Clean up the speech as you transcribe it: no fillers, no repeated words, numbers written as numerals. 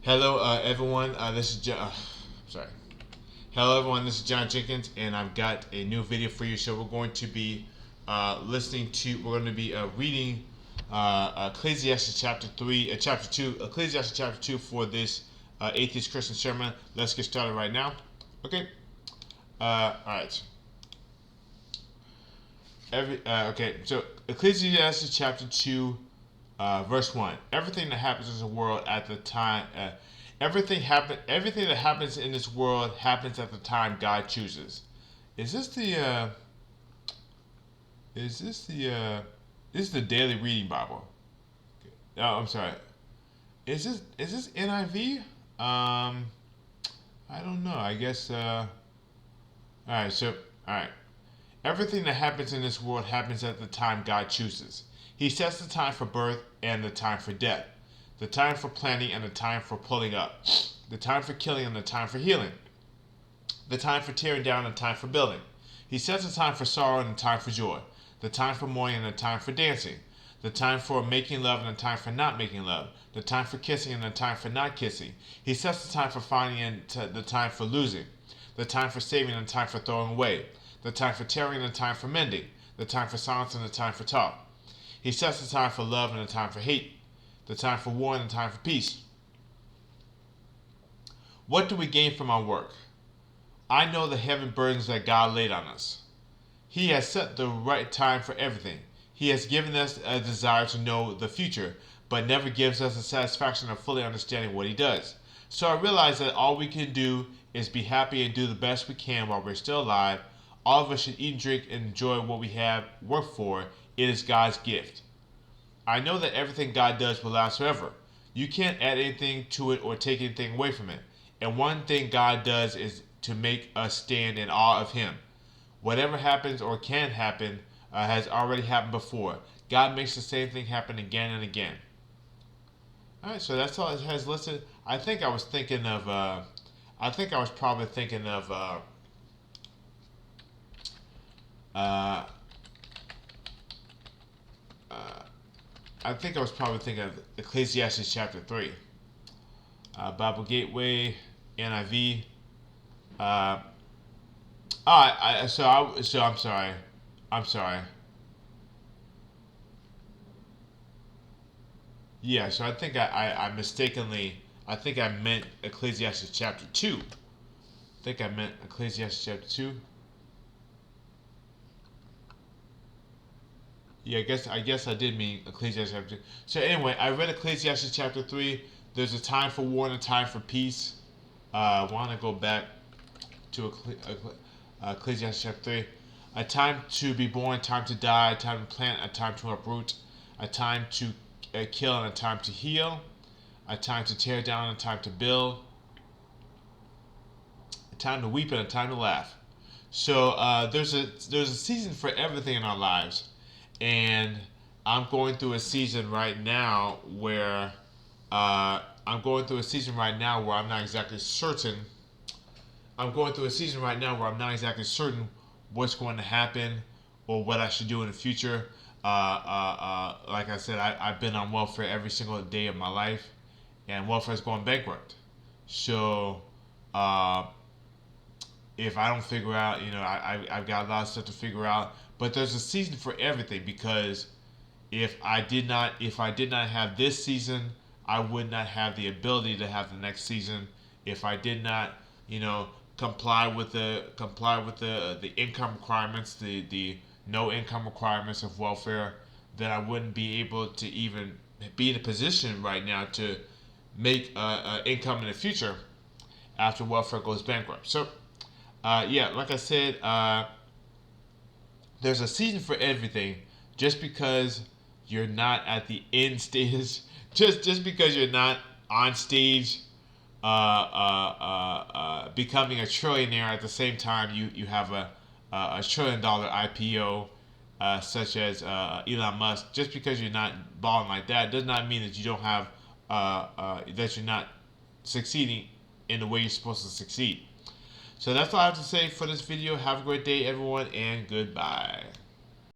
Hello, everyone. This is John. Sorry. Hello, everyone. This is John Jenkins, and I've got a new video for you. So we're going to be reading Ecclesiastes chapter 3, chapter 2, Ecclesiastes chapter 2 for this Atheist Christian Sermon. Let's get started right now. Okay. All right. Okay. So Ecclesiastes chapter 2. Verse 1. Everything that happens in the world at the time, everything that happens in this world happens at the time God chooses. Is this the this is the daily reading Bible? Oh, I'm sorry. Is this NIV? I don't know. I guess. All right. So all right. Everything that happens in this world happens at the time God chooses. He sets the time for birth and the time for death, the time for planting and the time for pulling up, the time for killing and the time for healing, the time for tearing down and the time for building. He sets the time for sorrow and the time for joy, the time for mourning and the time for dancing, the time for making love and the time for not making love, the time for kissing and the time for not kissing. He sets the time for finding and the time for losing, the time for saving and the time for throwing away, the time for tearing and the time for mending, the time for silence and the time for talk. He sets the time for love and the time for hate, the time for war and the time for peace. What do we gain from our work? I know the heavy burdens that God laid on us. He has set the right time for everything. He has given us a desire to know the future, but never gives us the satisfaction of fully understanding what He does. So I realize that all we can do is be happy and do the best we can while we're still alive. All of us should eat and drink and enjoy what we have worked for. It is God's gift. I know that everything God does will last forever. You can't add anything to it or take anything away from it. And one thing God does is to make us stand in awe of Him. Whatever happens or can happen has already happened before. God makes the same thing happen again and again. All right, so that's all it has listed. I think I was thinking of. I think I was probably thinking of. I think I was probably thinking of Ecclesiastes chapter 3. Bible Gateway, NIV. So I'm sorry. Yeah, so I think I mistakenly, I think I meant Ecclesiastes chapter 2. I think I meant Ecclesiastes chapter 2. Yeah, I guess I did mean Ecclesiastes chapter 2. So anyway, I read Ecclesiastes chapter 3. There's a time for war and a time for peace. I want to go back to Ecclesiastes chapter 3. A time to be born, a time to die, a time to plant, a time to uproot, a time to kill and a time to heal, a time to tear down and a time to build, a time to weep and a time to laugh. So there's a season for everything in our lives. And I'm going through a season right now where I'm not exactly certain. I'm going through a season right now where I'm not exactly certain what's going to happen or what I should do in the future. Like I said, I've been on welfare every single day of my life, and welfare is going bankrupt. So if I don't figure out, I've got a lot of stuff to figure out. But there's a season for everything, because if I did not have this season, I would not have the ability to have the next season. If I did not, comply with the income requirements, the no income requirements of welfare, then I wouldn't be able to even be in a position right now to make income in the future after welfare goes bankrupt. So, like I said. There's a season for everything. Just because you're not at the end stage, just because you're not on stage, becoming a trillionaire at the same time you have a $1 trillion IPO, such as Elon Musk. Just because you're not balling like that does not mean that you don't have that you're not succeeding in the way you're supposed to succeed. So that's all I have to say for this video. Have a great day, everyone, and goodbye.